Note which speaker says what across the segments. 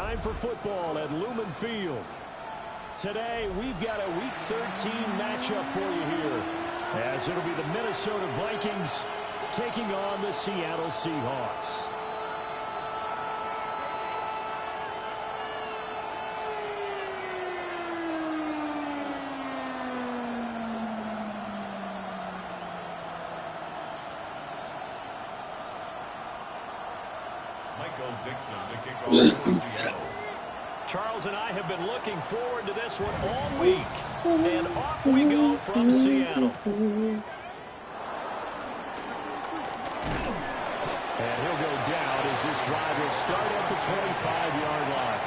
Speaker 1: Time for football at Lumen Field. Today, we've got a Week 13 matchup for you here, as it'll be the Minnesota Vikings taking on the Seattle Seahawks. Charles and I have been looking forward to this one all week. And off we go from Seattle. And he'll go down as this drive will start at the 25-yard line.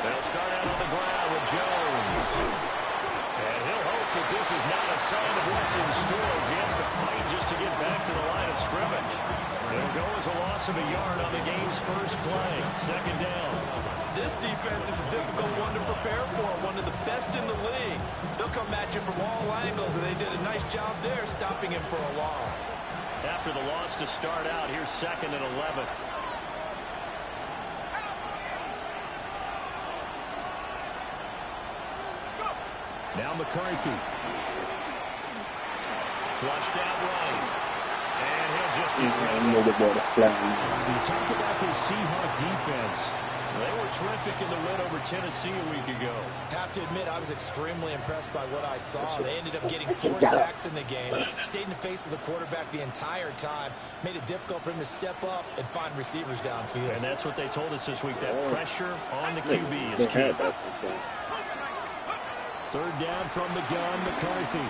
Speaker 1: They'll start out on the ground with Jones. And he'll hope that this is not a sign of what's in store as he has to fight just to get back to the line of scrimmage. It'll go as a loss of a yard on the game's first play. Second down.
Speaker 2: This defense is a difficult one to prepare for, one of the best in the league. They'll come at you from all angles, and they did a nice job there stopping him for a loss.
Speaker 1: After the loss to start out, here's 2nd and 11. Now McCarthy. Flushed out right. And he'll just get We talk about this Seahawk defense. They were terrific in the win over Tennessee a week ago.
Speaker 2: Have to admit, I was extremely impressed by what I saw. They ended up getting 4 sacks in the game, stayed in the face of the quarterback the entire time, made it difficult for him to step up and find receivers downfield.
Speaker 1: And that's what they told us this week, that pressure on the QB is key. Third down from the gun, McCarthy.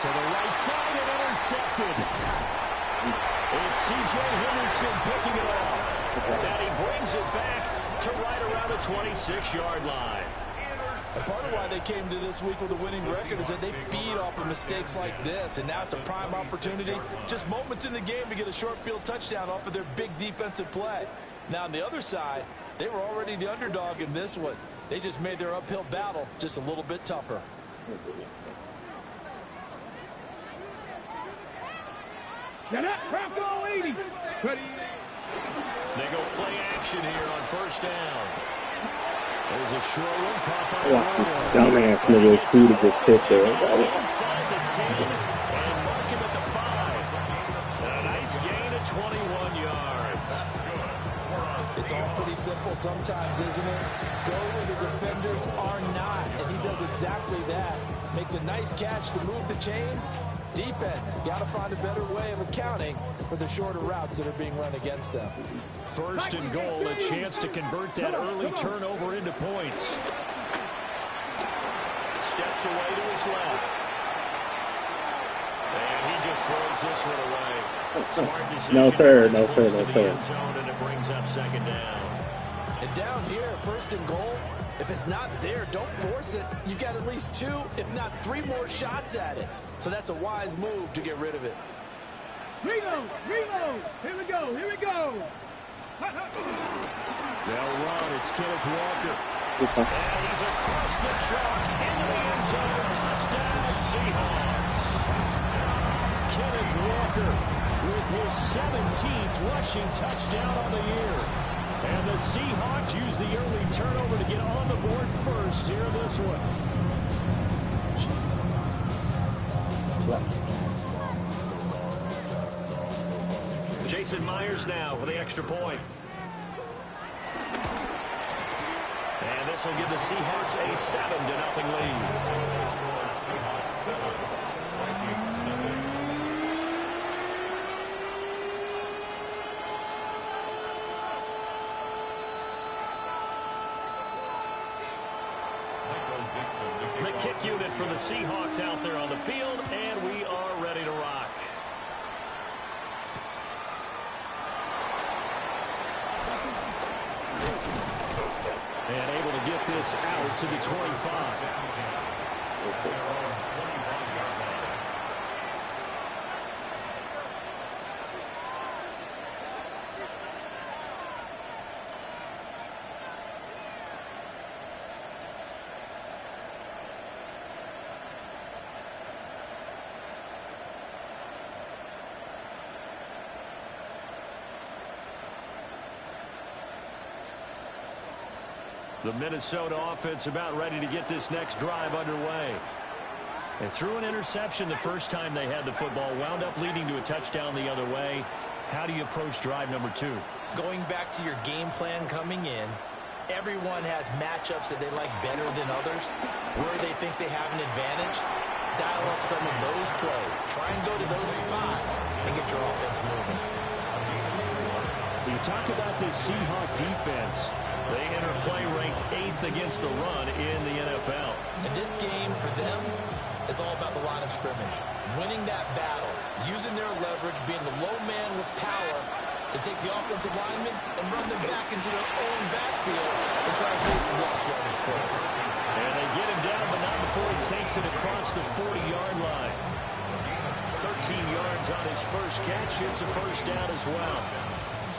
Speaker 1: To the right side and intercepted. It's C.J. Henderson picking it off. And he brings it back to right around the 26-yard line.
Speaker 2: And part of why they came to this week with a winning record is that they feed off of mistakes like this. And now it's a prime opportunity, just moments in the game to get a short field touchdown off of their big defensive play. Now on the other side, they were already the underdog in this one. They just made their uphill battle just a little bit tougher.
Speaker 1: They go play action here on first down. There's a short one caught by
Speaker 3: watch this dumbass nigga crew to just sit there.
Speaker 1: Inside the 10 and mark him at the 5. And a nice gain of 21 yards.
Speaker 2: It's all pretty simple sometimes, isn't it? Go where the defenders are not, and he does exactly that. Makes a nice catch to move the chains. Defense, got to find a better way of accounting for the shorter routes that are being run against them.
Speaker 1: First and goal, a chance to convert that early turnover into points. Steps away to his left. And he just throws this one away. Smart decision.
Speaker 3: No, sir. No, sir. No, sir.
Speaker 1: And it brings up second down.
Speaker 2: And down here, first and goal, if it's not there, don't force it. You've got at least 2, if not 3 more shots at it. So that's a wise move to get rid of it.
Speaker 4: Reload! Reload! Here we go! Here we go!
Speaker 1: They'll run. It's Kenneth Walker. And he's across the chalk into the end zone. Touchdown, Seahawks. Kenneth Walker with his 17th rushing touchdown on the year. And the Seahawks use the early turnover to get on the board first here in this one. Jason Myers now for the extra point. And this will give the Seahawks a 7-0 lead. kick unit for the Seahawks out there on the field, and we are ready to rock. And able to get this out to the 25. The Minnesota offense about ready to get this next drive underway. They threw an interception the first time they had the football, wound up leading to a touchdown the other way. How do you approach drive number 2?
Speaker 2: Going back to your game plan coming in, everyone has matchups that they like better than others. Where they think they have an advantage, dial up some of those plays. Try and go to those spots and get your offense moving.
Speaker 1: You talk about this Seahawk defense. They enter play ranked 8th against the run in the NFL.
Speaker 2: And this game for them is all about the line of scrimmage. Winning that battle, using their leverage, being the low man with power to take the offensive linemen and run them back into their own backfield and try to create some lost yardage plays.
Speaker 1: And they get him down, but not before he takes it across the 40-yard line. 13 yards on his first catch. It's a first down as well.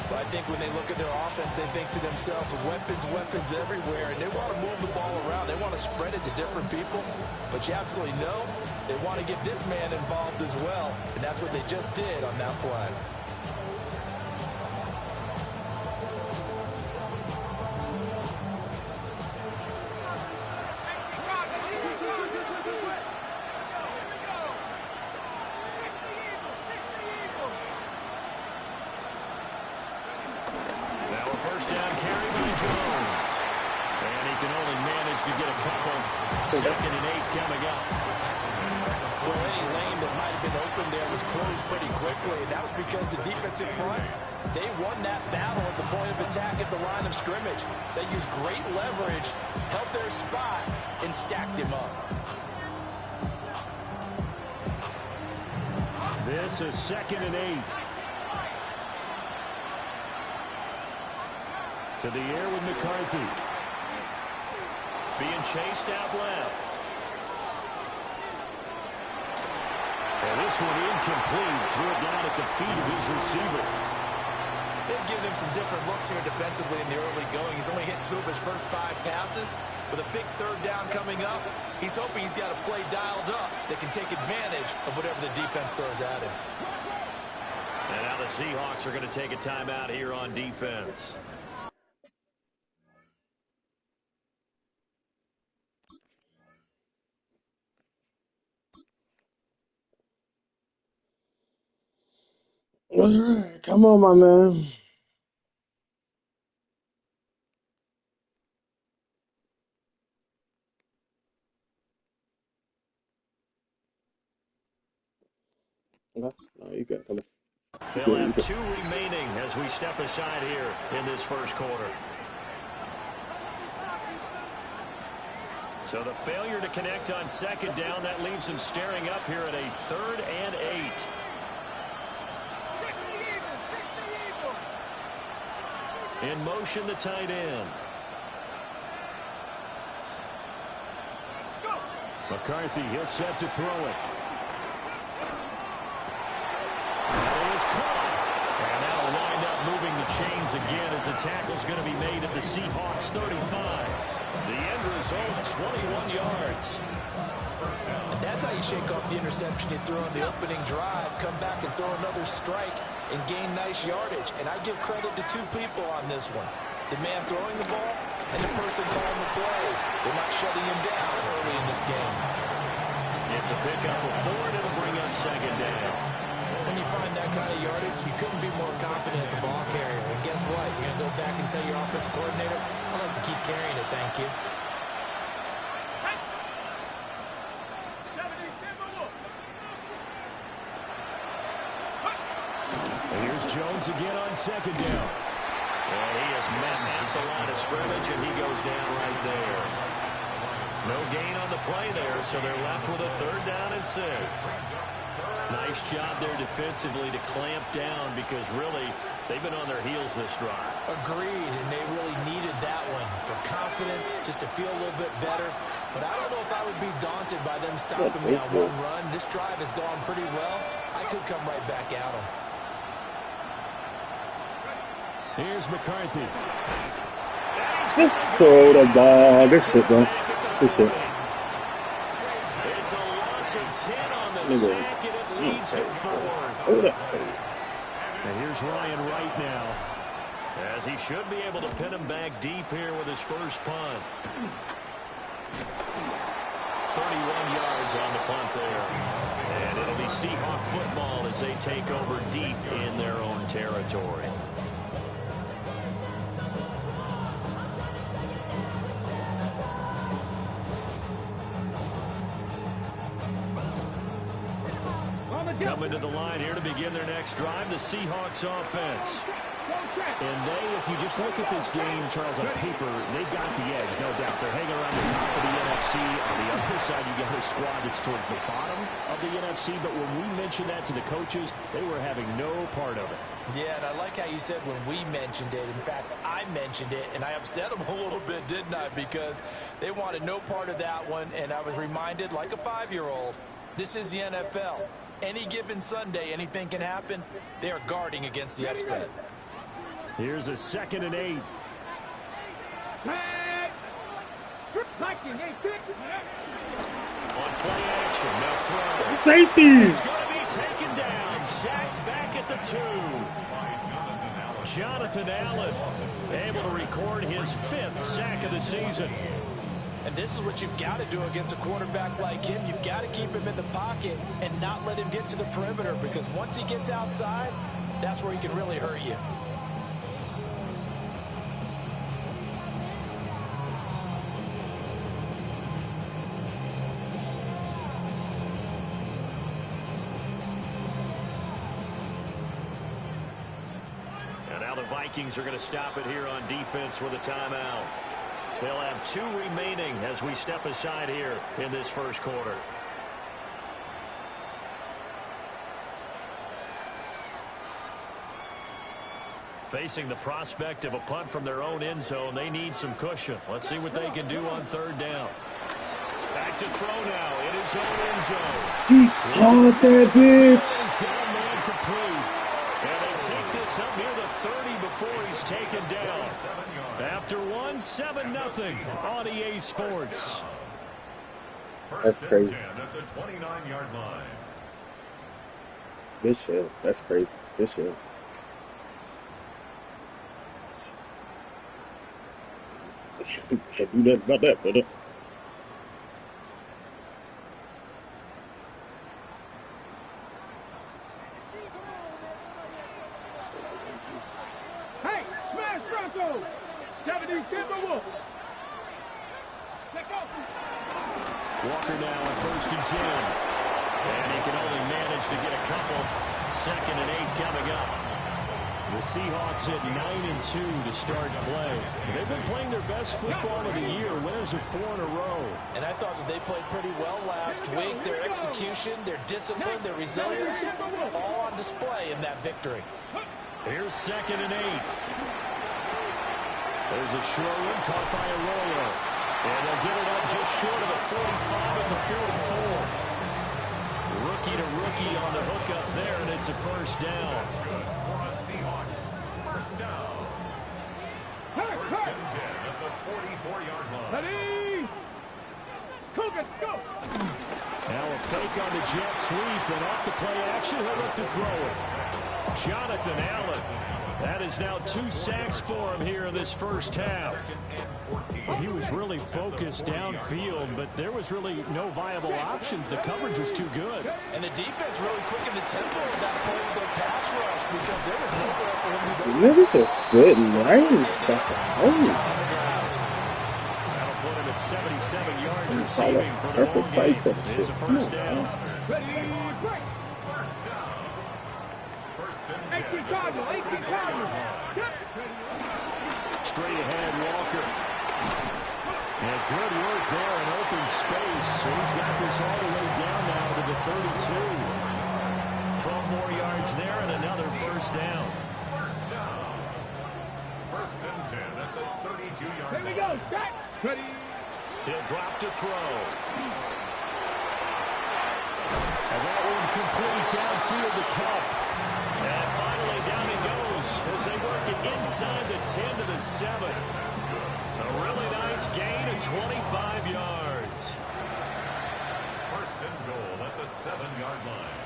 Speaker 2: But I think when they look at their offense, they think to themselves, weapons everywhere, and they want to move the ball around. They want to spread it to different people. But you absolutely know they want to get this man involved as well, and that's what they just did on that play.
Speaker 1: First down carry by Jones. And he can only manage to get a couple. 2nd and 8 coming up.
Speaker 2: Well, any lane that might have been open there was closed pretty quickly. And that was because the defensive front, they won that battle at the point of attack at the line of scrimmage. They used great leverage, held their spot, and stacked him up.
Speaker 1: This is 2nd and 8. To the air with McCarthy. Being chased out left. And this one incomplete. Threw it down at the feet of his receiver.
Speaker 2: They've given him some different looks here defensively in the early going. He's only hit 2 of his first 5 passes. With a big 3rd down coming up, he's hoping he's got a play dialed up that can take advantage of whatever the defense throws at him.
Speaker 1: And now the Seahawks are going to take a timeout here on defense.
Speaker 3: Come on, my man. No, you got it.
Speaker 1: They'll have 2 remaining as we step aside here in this first quarter. So the failure to connect on 2nd down, that leaves him staring up here at a 3rd and 8. In motion, the tight end. McCarthy, he'll set to throw it. That is caught. And now lined up moving the chains again as the tackle's going to be made at the Seahawks 35. The end result, 21 yards.
Speaker 2: And that's how you shake off the interception you threw on the opening drive, come back and throw another strike and gain nice yardage. And I give credit to 2 people on this one. The man throwing the ball and the person calling the plays. They're not shutting him down early in this game.
Speaker 1: It's a pickup of 4, and it'll bring up 2nd down.
Speaker 2: When you find that kind of yardage, you couldn't be more confident as a ball carrier. And guess what? You're going to go back and tell your offensive coordinator, I'd like to keep carrying it, thank you.
Speaker 1: And here's Jones again on 2nd down. And he has met at the line of scrimmage, and he goes down right there. No gain on the play there, so they're left with a 3rd down and 6. Nice job there defensively to clamp down because really they've been on their heels this drive.
Speaker 2: Agreed, and they really needed that one for confidence, just to feel a little bit better. But I don't know if I would be daunted by them stopping me on one run. This drive has gone pretty well. I could come right back at them.
Speaker 1: Here's McCarthy.
Speaker 3: Just throw the ball. Good shit, bro. Good shit.
Speaker 1: It's a loss of 10 on the sack, and it leads to 4.
Speaker 3: Hold up.
Speaker 1: And here's Ryan right now, as he should be able to pin him back deep here with his first punt. 31 yards on the punt there. And it'll be Seahawk football as they take over deep in their own territory. Coming to the line here to begin their next drive, the Seahawks offense. And if you just look at this game, Charles, on paper, they've got the edge, no doubt. They're hanging around the top of the NFC. On the other side, you got a squad that's towards the bottom of the NFC. But when we mentioned that to the coaches, they were having no part of it.
Speaker 2: Yeah, and I like how you said when we mentioned it. In fact, I mentioned it, and I upset them a little bit, didn't I? Because they wanted no part of that one, and I was reminded, like a 5-year-old, this is the NFL. Any given Sunday, anything can happen. They are guarding against the upset.
Speaker 1: Here's a 2nd and 8. On play action, now throw.
Speaker 3: Safety.
Speaker 1: He's going to be taken down, sacked back at the 2. Jonathan Allen able to record his 5th sack of the season.
Speaker 2: And this is what you've got to do against a quarterback like him. You've got to keep him in the pocket and not let him get to the perimeter, because once he gets outside, that's where he can really hurt you.
Speaker 1: And now the Vikings are going to stop it here on defense with a timeout. They'll have 2 remaining as we step aside here in this first quarter. Facing the prospect of a punt from their own end zone, they need some cushion. Let's see what they can do on 3rd down. Back to throw now in his own end zone.
Speaker 3: He caught that bitch.
Speaker 1: He's got a man complete. And they take this up near the 30 before he's taken down. After 7-0 on EA Sports.
Speaker 3: That's crazy. Good shit. That's crazy. Good shit. Can't do nothing about that, brother.
Speaker 4: Hey, smash Bronco! 70 Timberwolves!
Speaker 1: Walker now on 1st and 10. And he can only manage to get a couple. 2nd and 8 coming up. The Seahawks at 9-2 to start play. They've been playing their best football of the year. Winners of 4 in a row.
Speaker 2: And I thought that they played pretty well last week. Their execution, their discipline, their resilience, all on display in that victory.
Speaker 1: Here's 2nd and 8. There's a short one caught by Arroyo. And they'll get it up just short of the 45 at the 44. Rookie to rookie on the hook up there, and it's a first down.
Speaker 4: First and 10 at the 44-yard line. Ready? Cougars, go!
Speaker 1: Now a fake on the jet sweep, and off the play action, he'll look to throw it. Jonathan Allen. That is now 2 sacks for him here in this first half. He was really focused downfield, but there was really no viable options. The coverage was too good.
Speaker 2: And the defense really quickened the tempo of that play with their pass rush, because there was nowhere for him to go.
Speaker 3: Niggas just sitting right in fucking home.
Speaker 1: That'll put him at 77 yards receiving for the ball game. It's a first down. Straight ahead, Walker. Yeah, good work there in open space. He's got this all the way down now to the 32. 12 more yards there and another first down.
Speaker 4: First and 10 at the 32-yard line.
Speaker 5: Here we go. Set. Ready.
Speaker 1: He'll drop to throw. And that one complete downfield to Cup. And finally down he goes as they work it inside the 10 to the 7. A really nice gain of 25 yards.
Speaker 4: First and goal at the 7-yard line.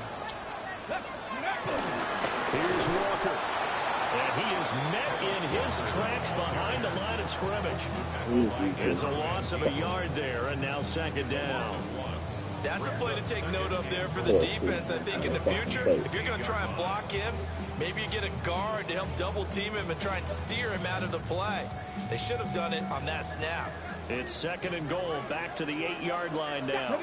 Speaker 1: Here's Walker. And he is met in his tracks behind the line of scrimmage. It's a loss of a yard there, and now second down.
Speaker 2: That's a play to take note of there for the defense, I think, in the future. If you're going to try and block him, maybe you get a guard to help double team him and try and steer him out of the play. They should have done it on that snap.
Speaker 1: It's second and goal, back to the 8-yard line now.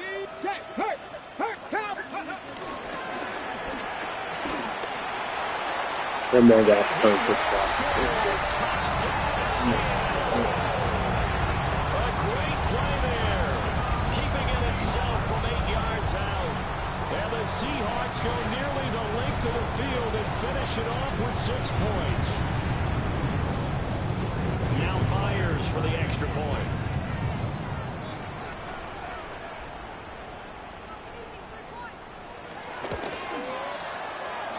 Speaker 3: That man got perfect.
Speaker 1: A great play there, keeping it itself from 8 yards out. And the Seahawks go nearly the length of the field and finish it off with 6 points. Now Myers for the extra point.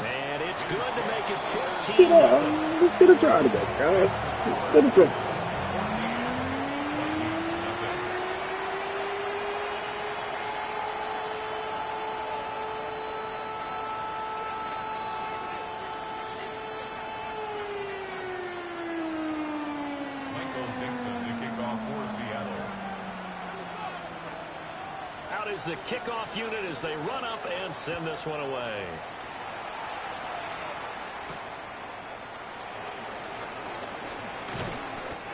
Speaker 1: And it's good to make it 14.
Speaker 3: Let's get a try together, guys. Let's get a try.
Speaker 1: Out is the kickoff unit as they run up and send this one away.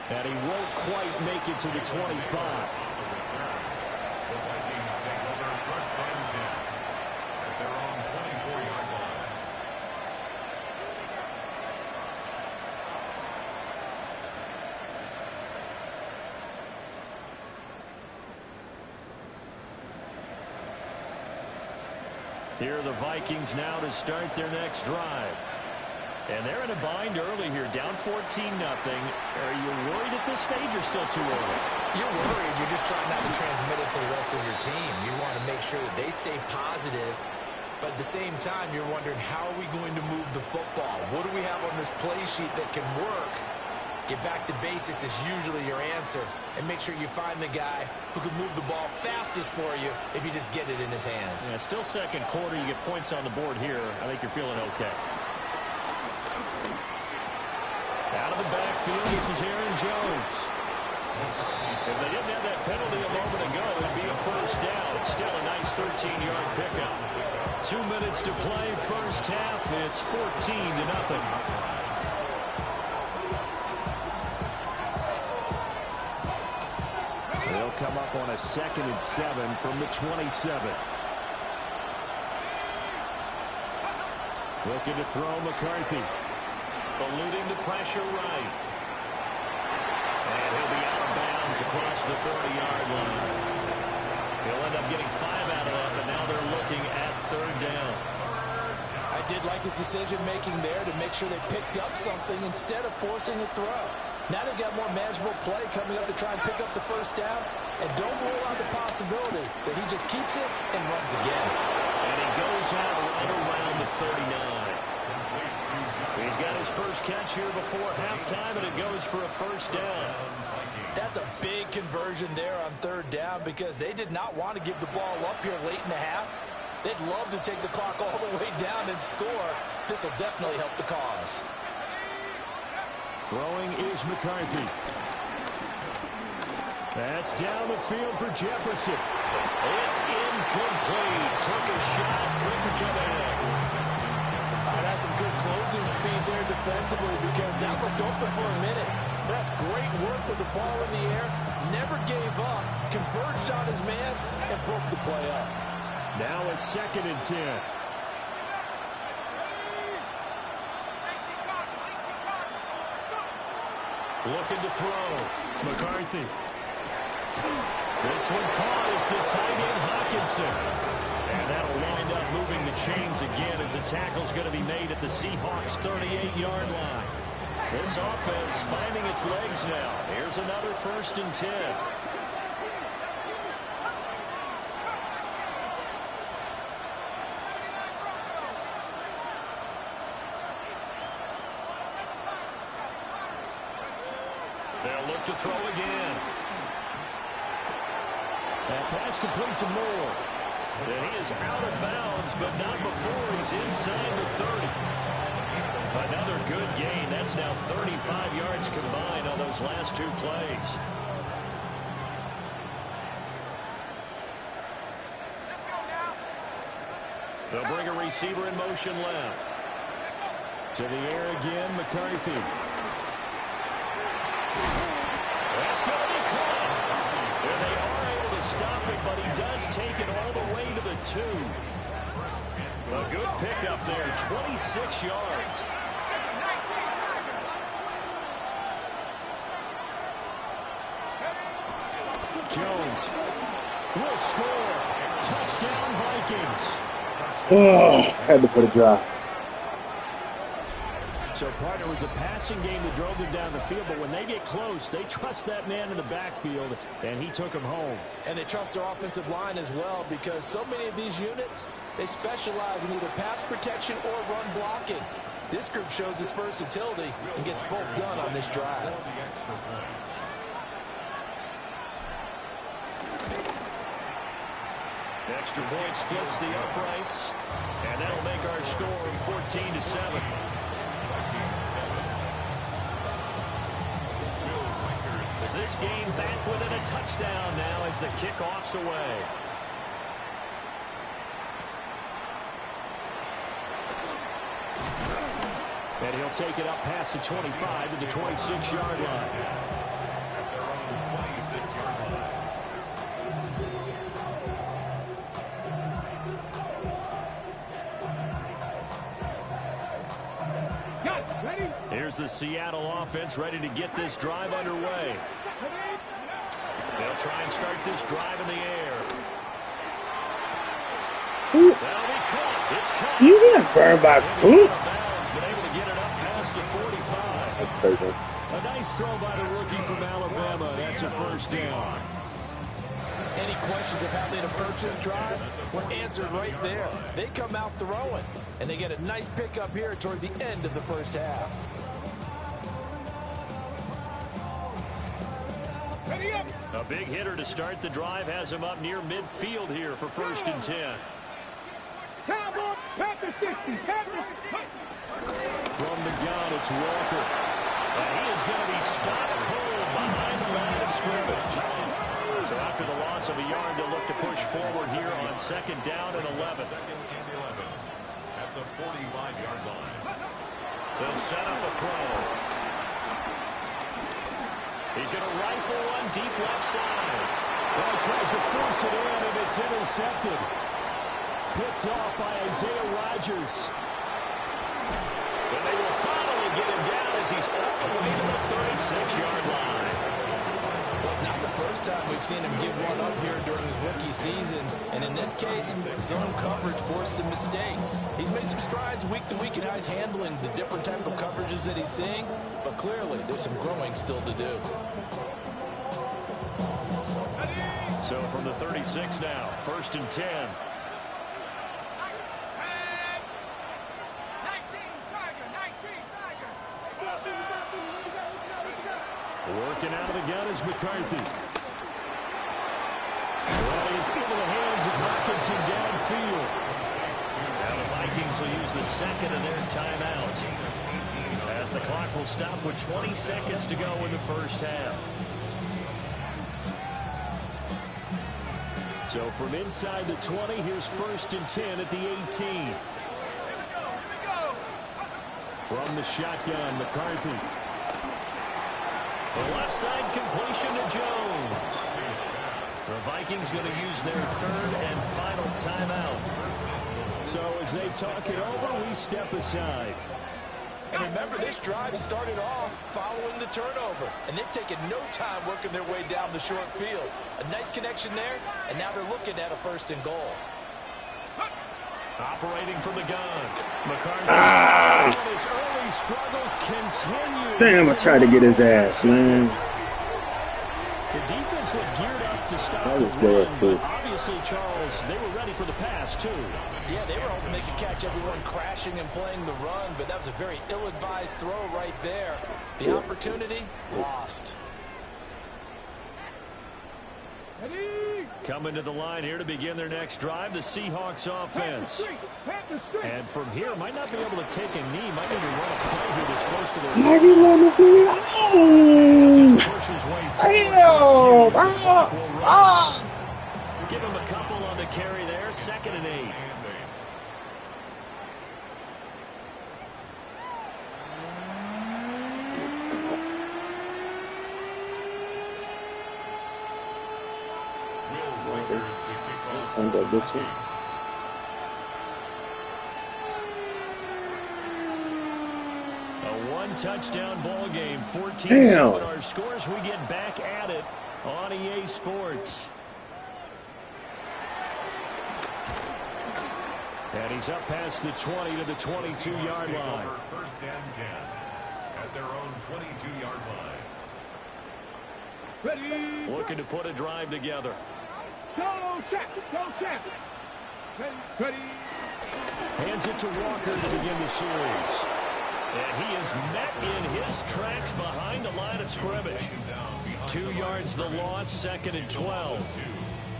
Speaker 1: And he won't quite make it to the 25.
Speaker 4: The Vikings take over first and 10 at their own 24-yard line.
Speaker 1: Here are the Vikings now to start their next drive. And they're in a bind early here, down 14-0. Are you worried at this stage or still too early?
Speaker 2: You're worried. You're just trying not to transmit it to the rest of your team. You want to make sure that they stay positive. But at the same time, you're wondering, how are we going to move the football? What do we have on this play sheet that can work? Get back to basics is usually your answer. And make sure you find the guy who can move the ball fastest for you if you just get it in his hands.
Speaker 1: Yeah, still second quarter. You get points on the board here. I think you're feeling okay. Out of the backfield, this is Aaron Jones. If they didn't have that penalty a moment ago, it'd be a first down. It's still a nice 13-yard pickup. 2 minutes to play, first half. It's 14-0. They'll come up on a 2nd and 7 from the 27. Looking to throw McCarthy. Eluding the pressure right. And he'll be out of bounds across the 30-yard line. He'll end up getting 5 out of that, but now they're looking at 3rd down.
Speaker 2: I did like his decision-making there to make sure they picked up something instead of forcing a throw. Now they've got more manageable play coming up to try and pick up the first down. And don't rule out the possibility that he just keeps it and runs again.
Speaker 1: And he goes out right around the 39. He's got his first catch here before halftime, and it goes for a first down.
Speaker 2: That's a big conversion there on 3rd down because they did not want to give the ball up here late in the half. They'd love to take the clock all the way down and score. This will definitely help the cause.
Speaker 1: Throwing is McCarthy. That's down the field for Jefferson. It's incomplete. Took a shot, couldn't connect.
Speaker 2: That's some good closing speed there defensively because that looked open for a minute. That's great work with the ball in the air. Never gave up. Converged on his man and broke the play up.
Speaker 1: Now a 2nd and 10. Looking to throw. McCarthy. This one caught. It's the tight end, Hawkinson. And that'll wind up moving the chains again as a tackle's going to be made at the Seahawks' 38-yard line. This offense finding its legs now. Here's another 1st and 10. They'll look to throw again. That pass complete to Moore. And he is out of bounds, but not before he's inside the 30. Another good gain. That's now 35 yards combined on those last 2 plays. They'll bring a receiver in motion left. To the air again, McCarthy. That's going to be caught. And they are able to stop it, but he does take it all the way to the 2. A good pickup there, 26 yards. Jones will score. Touchdown, Vikings.
Speaker 3: Oh, had to put a drive.
Speaker 1: So, partner, was a passing game that drove them down the field, but when they get close, they trust that man in the backfield, and he took him home.
Speaker 2: And they trust their offensive line as well, because so many of these units, they specialize in either pass protection or run blocking. This group shows its versatility and gets both done on this drive.
Speaker 1: Extra point splits the uprights, and that'll make our score 14-7. This game back within a touchdown now as the kickoff's away. And he'll take it up past the 25 to the 26-yard line. Here's the Seattle offense ready to get this drive underway. They'll try and start this drive in the air. That'll be caught. It's caught.
Speaker 3: You get burned by two?
Speaker 1: Been able to get it up past the 45.
Speaker 3: That's crazy.
Speaker 1: A nice throw by the rookie from Alabama. That's a 1st down.
Speaker 2: Any questions of how they'd approach this drive were answered right there. They come out throwing, and they get a nice pickup here toward the end of the 1st half.
Speaker 1: A big hitter to start the drive has him up near midfield here for 1st and 10. From the gun, it's Walker. And he is going to be stopped cold behind the line of scrimmage. So after the loss of a yard, they'll look to push forward here on 2nd down and 11.
Speaker 4: At the 45-yard line.
Speaker 1: They'll set up a throw. He's going to rifle one deep left side. Well, he tries to force it in, and it's intercepted. Picked off by Isaiah Rodgers. And they will finally get him down as he's all the way to the 36-yard line.
Speaker 2: Well, it's not the first time we've seen him give one up here during his rookie season. And in this case, zone coverage forced the mistake. He's made some strides week to week in how he's handling the different type of coverages that he's seeing. But clearly, there's some growing still to do.
Speaker 1: So from the 36 now, 1st and 10. Working out of the gun is McCarthy. Well, he's into the hands of Hawkinson downfield. Now the Vikings will use the 2nd of their timeouts, as the clock will stop with 20 seconds to go in the 1st half. So from inside the 20, here's 1st and 10 at the 18. From the shotgun, McCarthy. The left side completion to Jones. The Vikings going to use their 3rd and final timeout. So as they talk it over, we step aside.
Speaker 2: And remember, this drive started off following the turnover. And they've taken no time working their way down the short field. A nice connection there, and now they're looking at a 1st and goal.
Speaker 1: Operating from the gun. McCarthy. His early struggles continue.
Speaker 3: Damn, I tried to get his ass, man.
Speaker 1: The defense looked geared up to stop
Speaker 3: I was
Speaker 1: the
Speaker 3: there,
Speaker 1: run,
Speaker 3: too.
Speaker 1: but obviously, Charles, they were ready for the pass, too.
Speaker 2: Yeah, they were hoping they could catch everyone crashing and playing the run, but that was a very ill-advised throw right there. The opportunity, lost.
Speaker 1: Coming to the line here to begin their next drive, the Seahawks offense. And from here, might not be able to take a knee. Might need to run a play here this close to their
Speaker 3: Why you run this nigga? Oh!
Speaker 1: just push his way forward. Give him a couple on the carry there. 2nd and 8. A one-touchdown ball game. 14-7 our scores. We get back at it on EA Sports. And he's up past the 20 to the 22-yard line.
Speaker 4: 1st and 10 at their own 22-yard line.
Speaker 1: Looking to put a drive together.
Speaker 5: Go, check. Ready.
Speaker 1: Hands it to Walker to begin the series. And he is met in his tracks behind the line of scrimmage. 2 yards the loss, 2nd and 12.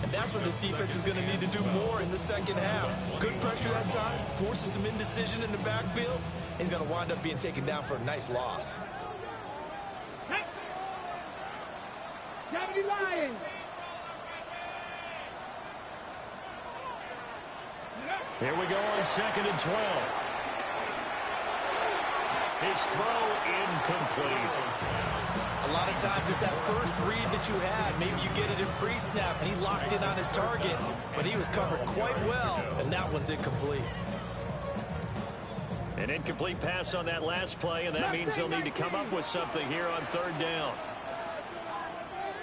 Speaker 2: And that's what this defense is going to need to do more in the 2nd half. Good pressure that time, forces some indecision in the backfield. He's going to wind up being taken down for a nice loss.
Speaker 5: Lions.
Speaker 1: Here we go on 2nd and 12. His throw incomplete.
Speaker 2: A lot of times it's that first read that you had. Maybe you get it in pre-snap, and he locked in on his target, but he was covered quite well, and that one's incomplete.
Speaker 1: An incomplete pass on that last play, and that means they'll need to come up with something here on 3rd down.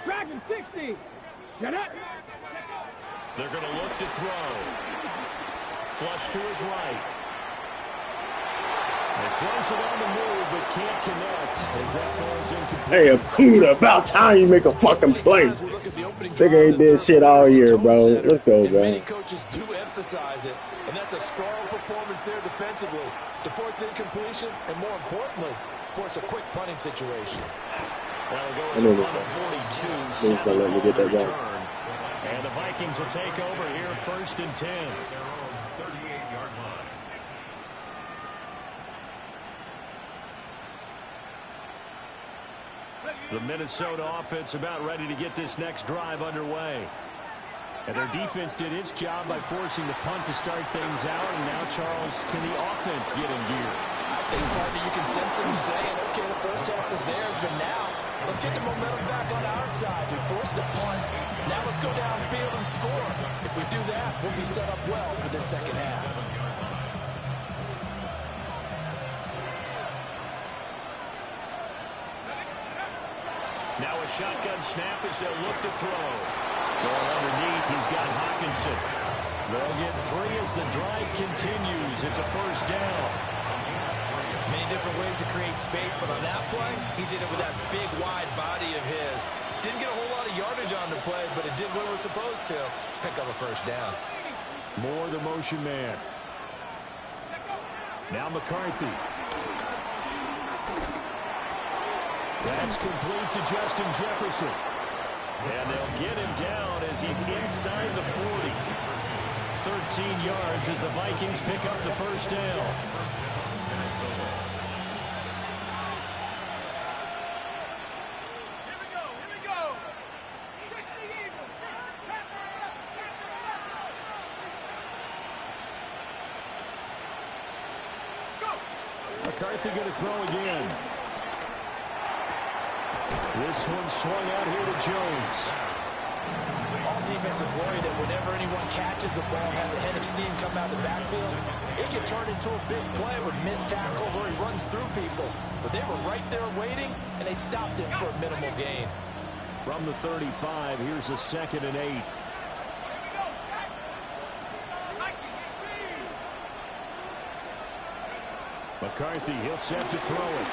Speaker 5: Dragon 60. Get up.
Speaker 1: They're going to look to throw. Flush to his right. He throws it on the move, but can't connect as that falls incomplete.
Speaker 3: Hey, Akuda, about time you make a fucking play. Nigga ain't did shit all year, bro. Let's go, bro.
Speaker 2: Many coaches do emphasize it, and that's a strong performance there defensively to force incompletion and, more importantly, force a quick punting situation.
Speaker 1: Well, it goes on a 42.
Speaker 3: He's gonna let me get that back.
Speaker 1: And the Vikings will take over here, 1st and 10. The Minnesota offense about ready to get this next drive underway. And their defense did its job by forcing the punt to start things out. And now, Charles, can the offense get in gear?
Speaker 2: I think, partner, you can sense them saying, okay, the first half is theirs, but now let's get the momentum back on our side. We forced a punt. Now let's go downfield and score. If we do that, we'll be set up well for this 2nd half.
Speaker 1: Now a shotgun snap as they'll look to throw. Going underneath, he's got Hawkinson. They'll get 3 as the drive continues. It's a 1st down.
Speaker 2: Many different ways to create space, but on that play, he did it with that big, wide body of his. Didn't get a whole lot of yardage on the play, but it did what it was supposed to. Pick up a 1st down.
Speaker 1: More the motion man. Now McCarthy. That's complete to Justin Jefferson. And they'll get him down as he's inside the 40. 13 yards as the Vikings pick up the 1st down. McCarthy going to throw again. This one swung out here to Jones.
Speaker 2: All defenses worry that whenever anyone catches the ball, has a head of steam come out of the backfield, it can turn into a big play with missed tackles or he runs through people. But they were right there waiting, and they stopped him for a minimal gain.
Speaker 1: From the 35, here's a 2nd and 8. McCarthy, he'll set to throw it.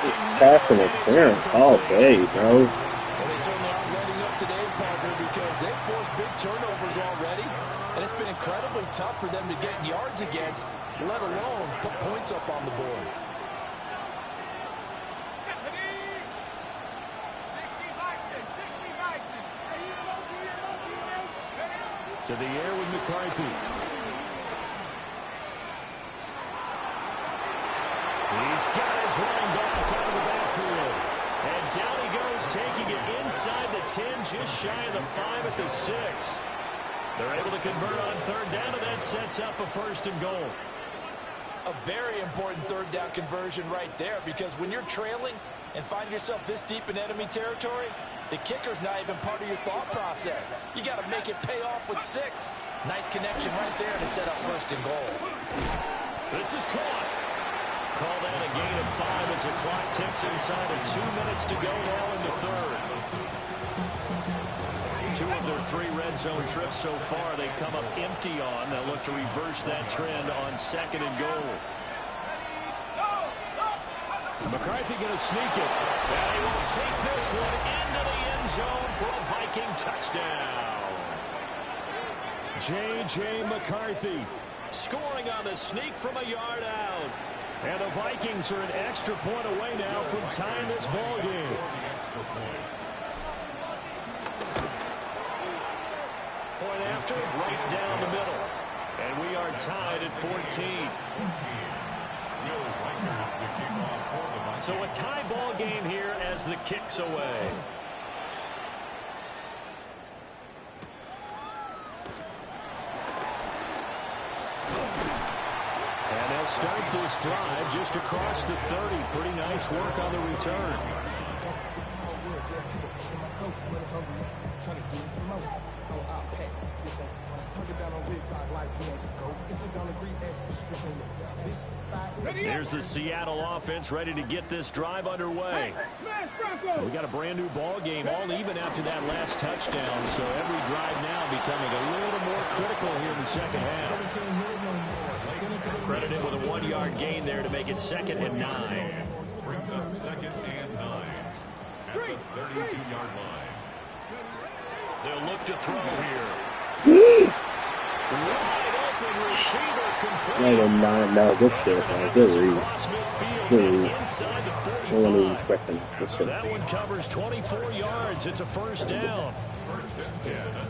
Speaker 3: It's pass interference all day, bro.
Speaker 2: Well, they certainly aren't letting up today, partner, because they've forced big turnovers already, and it's been incredibly tough for them to get yards against, let alone put points up on the board.
Speaker 1: To the air with McCarthy. He's got his running back out of the backfield. And down he goes, taking it inside the 10, just shy of the 5 at the 6. They're able to convert on 3rd down, and that sets up a 1st and goal.
Speaker 2: A very important 3rd down conversion right there, because when you're trailing and find yourself this deep in enemy territory, the kicker's not even part of your thought process. You got to make it pay off with 6. Nice connection right there to set up 1st and goal.
Speaker 1: This is caught. Call that a gain of 5 as the clock ticks inside of 2 minutes to go now in the 3rd. 2 of their 3 red zone trips so far they've come up empty on. They'll look to reverse that trend on 2nd and goal. McCarthy going to sneak it. And he will take this one into the end zone for a Viking touchdown. J.J. McCarthy scoring on the sneak from a yard out. And the Vikings are an extra point away now from tying this ball game. Point after, right down the middle. And we are tied at 14. So a tie ball game here as the kick's away. And they'll start this drive just across the 30. Pretty nice work on the return. There's the Seattle offense ready to get this drive underway. We got a brand new ball game, all even after that last touchdown. So every drive now becoming a little more critical here in the 2nd half. Credited with a 1-yard gain there to make it 2nd and 9.
Speaker 4: Brings up 2nd and 9 at the 32-yard line.
Speaker 1: They'll look to throw here. Wide open receiver complete.
Speaker 3: I did not know this shit, man. Good read. Good read. I wasn't even expecting this shit.
Speaker 1: That one covers 24 yards. It's a 1st down.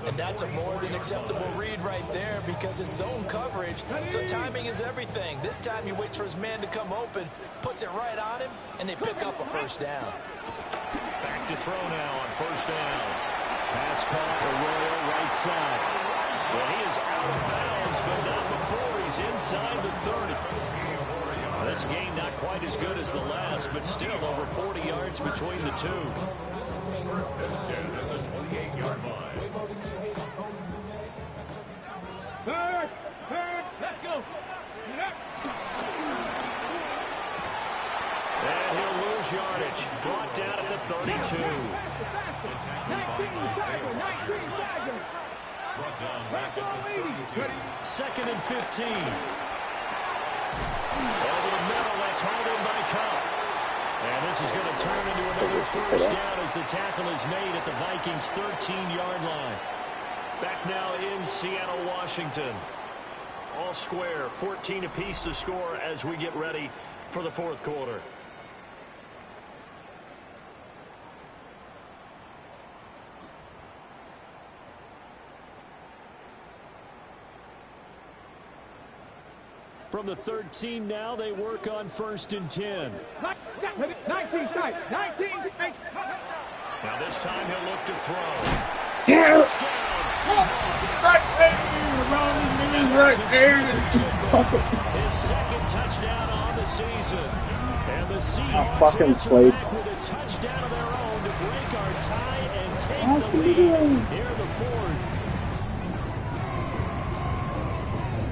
Speaker 2: And that's a more than acceptable read right there because it's zone coverage, so timing is everything. This time he waits for his man to come open, puts it right on him, and they pick up a 1st down.
Speaker 1: Back to throw now on 1st down. Pass caught, Arroyo right side. Well, he is out of bounds, but not before he's inside the 30. This game not quite as good as the last, but still over 40 yards between the two.
Speaker 4: 1st and 10 at the 28-yard line.
Speaker 5: Third, let's go.
Speaker 1: And he'll lose yardage. Brought down at the 32.
Speaker 5: 19 seconds.
Speaker 4: Brought down back at the 32.
Speaker 1: 2nd and 15. Over the middle, that's hauled in by Cup. And this is going to turn into another 1st down as the tackle is made at the Vikings' 13-yard line. Back now in Seattle, Washington. All square, 14 apiece to score as we get ready for the 4th quarter. From the 13 now, they work on 1st and 10.
Speaker 5: 19 strikes. 19 strikes.
Speaker 1: Now this time he'll look to throw.
Speaker 3: Yeah.
Speaker 1: His 2nd touchdown on the season. And the Seahawks
Speaker 3: fucking
Speaker 1: answer
Speaker 3: played.
Speaker 1: back with a touchdown of their own to break our tie and take the lead here in the 4th.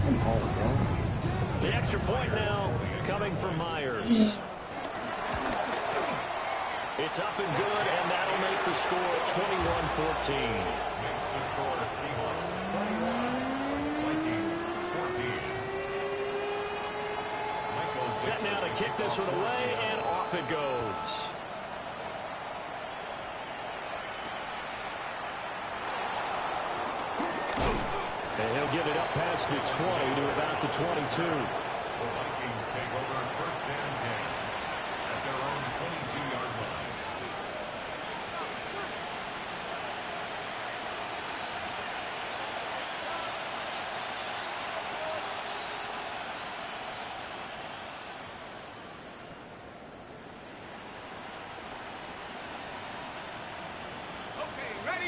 Speaker 3: Come on, bro.
Speaker 1: The extra point now coming from Myers. It's up and good, and that'll make the score 21-14.
Speaker 4: Makes the score Seahawks 21, Vikings 14.
Speaker 1: Set now to kick this one away, and off it goes. And he'll get it up past the 20 to about the 22.
Speaker 4: The Vikings take over first and 10 at their own 22-yard line.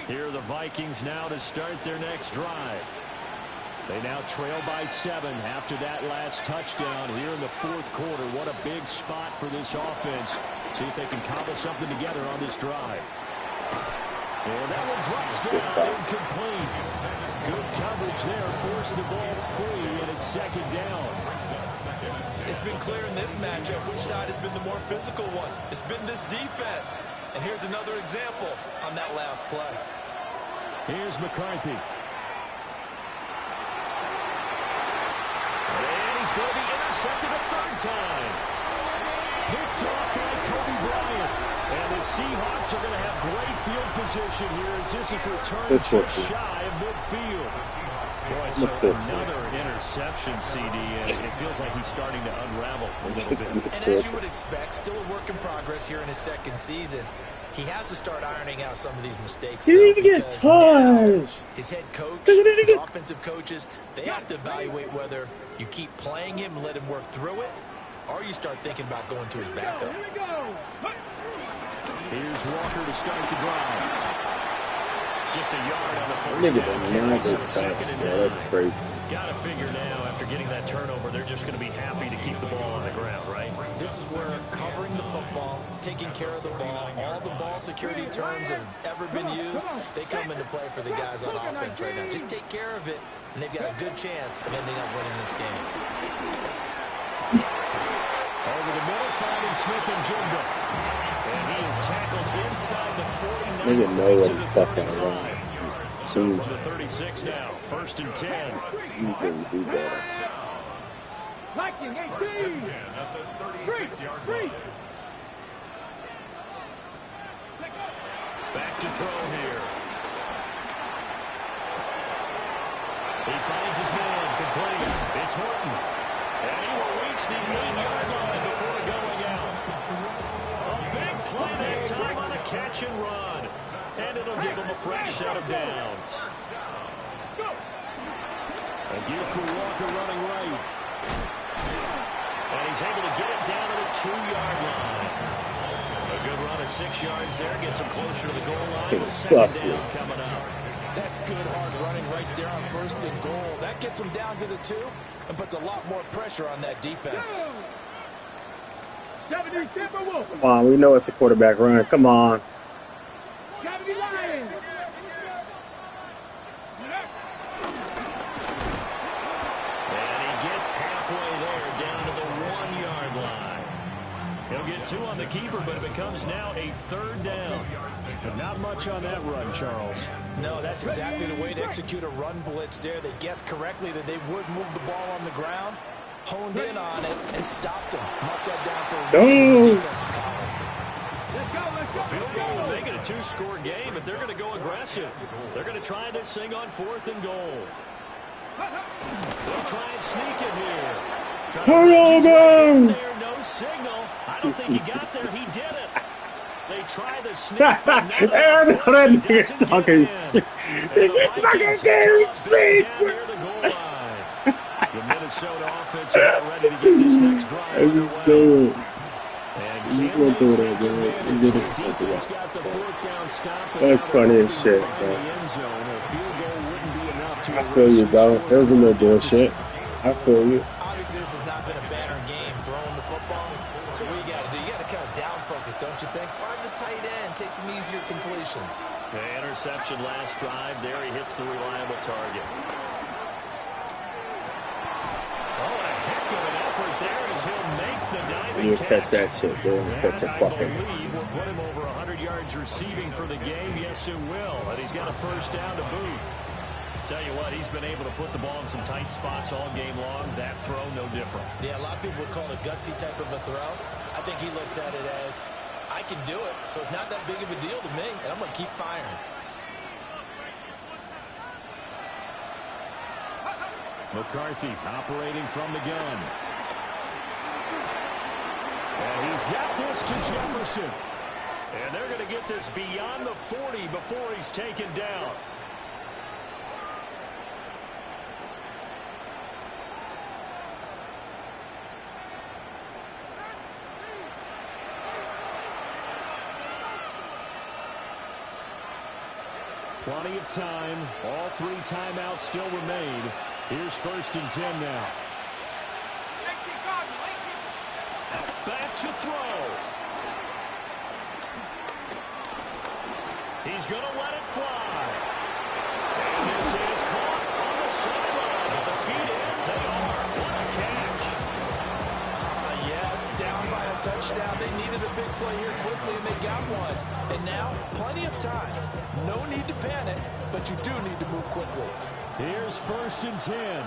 Speaker 1: Here are the Vikings now to start their next drive. They now trail by 7 after that last touchdown here in the fourth quarter. What a big spot for this offense. See if they can cobble something together on this drive. And that one drops down, incomplete. Good coverage there, forced the ball free, and it's second down.
Speaker 2: It's been clear in this matchup which side has been the more physical one. It's been this defense. And here's another example on that last play.
Speaker 1: Here's McCarthy. And he's going to be intercepted a third time. Picked off by Kobe Bryant. And the Seahawks are going to have great field position here as this is returned just shy of midfield. Boy, so another interception, CD, and it feels like he's starting to unravel a little bit.
Speaker 2: And as you would expect, still a work in progress here in his second season. He has to start ironing out some of these mistakes.
Speaker 3: He didn't even get touched.
Speaker 2: His head coach, his offensive coaches, they have to evaluate whether you keep playing him and let him work through it, or you start thinking about going to his backup.
Speaker 1: Here's Walker to start the drive. Just a yard on the first
Speaker 3: Nigga
Speaker 1: down.
Speaker 3: did not get touched, bro. That's crazy.
Speaker 1: Got to figure now, after getting that turnover, they're just going to be happy to keep the ball on the ground, right?
Speaker 2: This is where covering the football, taking care of the ball, all the ball security terms that have ever been used, they come into play for the guys on offense right now. Just take care of it, and they've got a good chance of ending up winning this game.
Speaker 1: Over the middle, finding Smith and Jigba. And he is tackled inside the 49.
Speaker 3: Nigga know what the fuck I want.
Speaker 1: From the 36 now, first and 10.
Speaker 3: You can do better.
Speaker 5: Viking 18.
Speaker 4: At the 36-yard line.
Speaker 1: Back to throw here. He finds his man, complete. It's Horton. And he will reach the 1-yard line before going out. A big play that time on a catch and run. And it'll give him a fresh set of downs. A give for Walker running right. And he's able to get it down to the 2-yard line. A good run of 6 yards there. Gets him closer to the goal line. With second down coming up.
Speaker 2: That's good hard running right there on first and goal. That gets him down to the 2 and puts a lot more pressure on that defense.
Speaker 5: 70 Timberwolves.
Speaker 3: Come on, we know it's a quarterback run. Come on.
Speaker 5: 70 Lions.
Speaker 1: And he gets halfway there down to the 1-yard line. He'll get 2 on the keeper, but it becomes now a third down. But not much on that run, Charles.
Speaker 2: No, that's exactly the way to execute a run blitz there. They guessed correctly that they would move the ball on the ground, honed in on it, and stopped him. Mark that down for a defense column.
Speaker 1: Field goal would make it a 2-score game, but they're going to go aggressive. They're going to try this thing on 4th and goal. They'll try and sneak it here. There, no signal. I don't think he got there. He did it. They try the sneak.
Speaker 3: That nigga talking shit. This fucking game is fake.
Speaker 1: The Minnesota offense is not ready to get this next drive underway.
Speaker 3: He's gonna do that, bro. That's funny as shit, bro. I feel you, bro. That was a little bullshit. I feel you.
Speaker 2: Obviously, this has not been a banner game throwing the football. So what you got to do, you got to kind of down focus, don't you think? Find the tight end, take some easier completions.
Speaker 1: The interception last drive. There he hits the reliable target.
Speaker 3: You catch that shit, dude. Catch a
Speaker 1: I
Speaker 3: fucking.
Speaker 1: believe will put him over 100 yards receiving for the game. Yes, it will. And he's got a first down to boot. Tell you what, he's been able to put the ball in some tight spots all game long. That throw, no different.
Speaker 2: Yeah, a lot of people would call it a gutsy type of a throw. I think he looks at it as, I can do it, so it's not that big of a deal to me, and I'm going to keep firing.
Speaker 1: McCarthy operating from the gun. And he's got this to Jefferson. And they're going to get this beyond the 40 before he's taken down. Plenty of time. All 3 timeouts still remain. Here's 1st and 10 now. Back to throw. He's going to let it fly. And this is caught on the sideline. With the feet in, they are. What a catch.
Speaker 2: Yes, down by a touchdown. They needed a big play here quickly, and they got one. And now, plenty of time. No need to panic, but you do need to move quickly.
Speaker 1: Here's 1st and 10.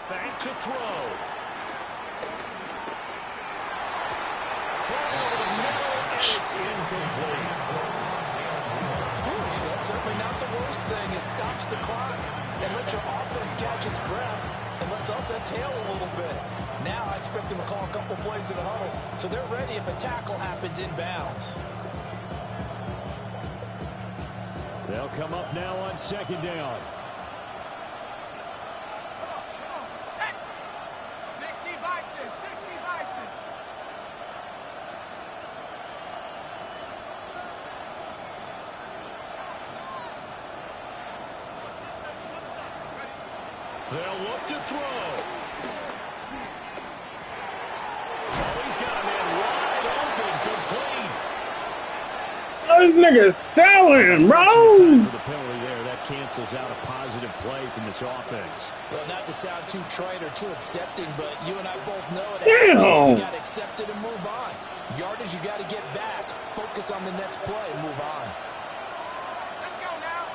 Speaker 1: Back to throw. Throw over the middle. It's incomplete.
Speaker 2: That's certainly not the worst thing. It stops the clock and lets your offense catch its breath and lets us exhale a little bit. Now I expect them to call a couple plays in a huddle so they're ready if a tackle happens inbounds.
Speaker 1: They'll come up now on 2nd down. They'll look to throw. Oh, he's got a man wide open, complete.
Speaker 3: Oh, this nigga's selling, bro.
Speaker 1: For the penalty there, that cancels out a positive play from this offense.
Speaker 2: Well, not to sound too trite or too accepting, but you and I both know it.
Speaker 3: Damn.
Speaker 2: You got to accept it and move on. Yardage, you got to get back. Focus on the next play and move on.
Speaker 5: Let's go now.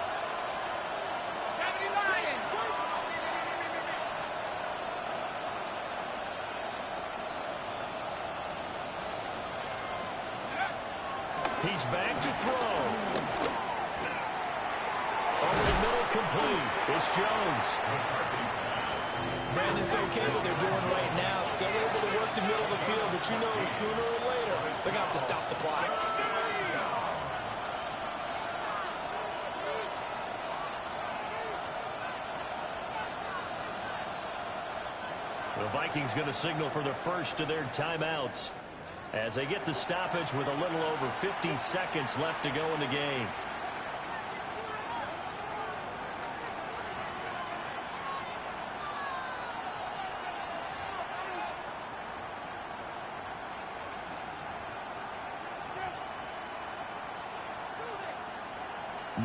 Speaker 5: 70 Lions.
Speaker 1: He's back to throw. Over the middle, complete. It's Jones.
Speaker 2: Brandon, it's okay what they're doing right now. Still able to work the middle of the field, but you know sooner or later they're going to have to stop the clock.
Speaker 1: The Vikings going to signal for the first of their timeouts as they get the stoppage with a little over 50 seconds left to go in the game.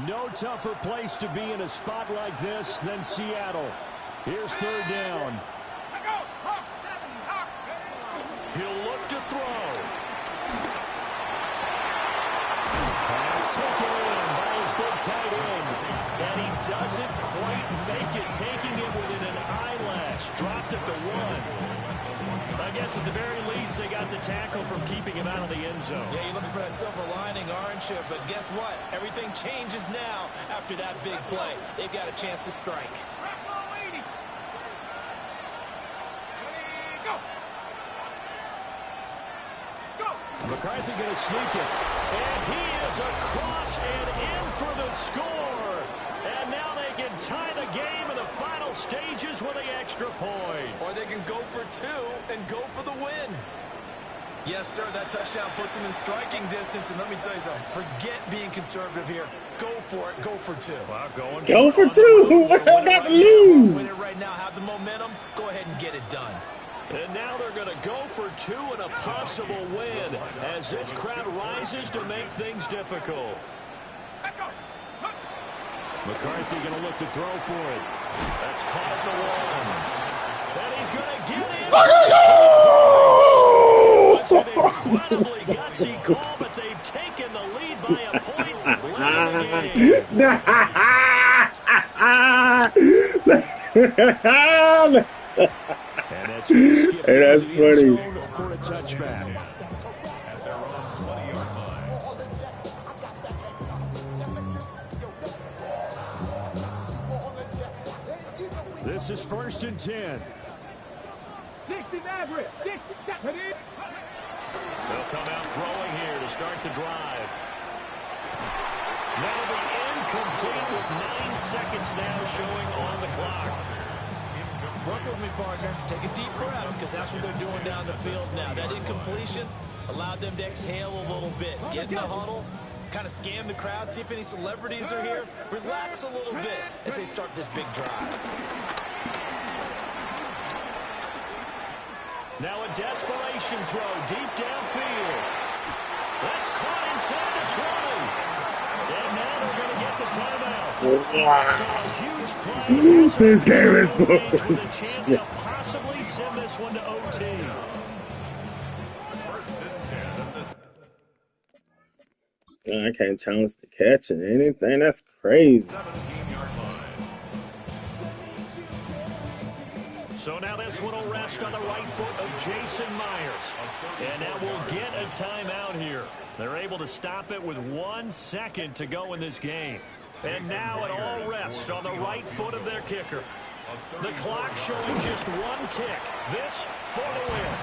Speaker 1: No tougher place to be in a spot like this than Seattle. Here's 3rd down. He'll look to throw. Pass taken in by his big tight end. And he doesn't quite make it, taking it within an eyelash. Dropped at the 1. I guess at the very least they got the tackle from keeping him out of the end zone.
Speaker 2: Yeah, you're looking for that silver lining, aren't you? But guess what? Everything changes now after that big play. They've got a chance to strike.
Speaker 1: McCarthy going to sneak it. And he is across and in for the score. And now they can tie the game in the final stages with the extra point.
Speaker 2: Or they can go for 2 and go for the win. Yes, sir, that touchdown puts them in striking distance. And let me tell you something. Forget being conservative here. Go for it. Go for 2.
Speaker 1: Well,
Speaker 3: go for 2. What I got to lose?
Speaker 2: Win it right now. Have the momentum. Go ahead and get it done.
Speaker 1: And now they're going to go for 2 and a possible win as this crowd rises to make things difficult. McCarthy going to look to throw for it. That's caught at the wall. And he's going to get in. It's an incredibly gutsy call, but they've taken the lead by a point. And that's skip
Speaker 3: hey, that's funny.
Speaker 1: For a touchback.
Speaker 4: At their own 20-yard line.
Speaker 1: This is 1st and 10.
Speaker 5: 60 Maverick. 60 Stephanie.
Speaker 1: They'll come out throwing here to start the drive. That'll be incomplete with 9 seconds now showing on the clock.
Speaker 2: Work with me, partner. Take a deep breath, because that's what they're doing down the field now. That incompletion allowed them to exhale a little bit. Get in the huddle, kind of scan the crowd, see if any celebrities are here. Relax a little bit as they start this big drive.
Speaker 1: Now a desperation throw deep downfield. That's caught inside the 20. And now they're going to get the timeout. So a huge play.
Speaker 3: This game is boring.
Speaker 1: With a chance to possibly send this one to OT.
Speaker 4: 1st and 10 of this.
Speaker 3: God, I can't challenge the catch and anything. That's crazy.
Speaker 4: 17-yard line.
Speaker 1: So now this one will rest on the right foot of Jason Myers. And now we'll get a timeout here. They're able to stop it with 1 second to go in this game. And now it all rests on the right foot of their kicker. The clock showing just 1 tick. This for the win.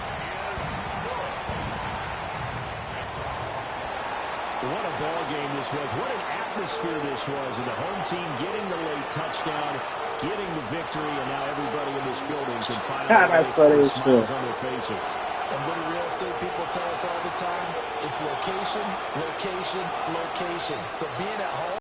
Speaker 1: What a ball game this was. What an atmosphere this was. And the home team getting the late touchdown, getting the victory, and now everybody in this building can finally
Speaker 3: That's funny as
Speaker 1: smiles
Speaker 3: shit.
Speaker 1: on their faces.
Speaker 2: And what do real estate people tell us all the time? It's location, location, location. So being at home.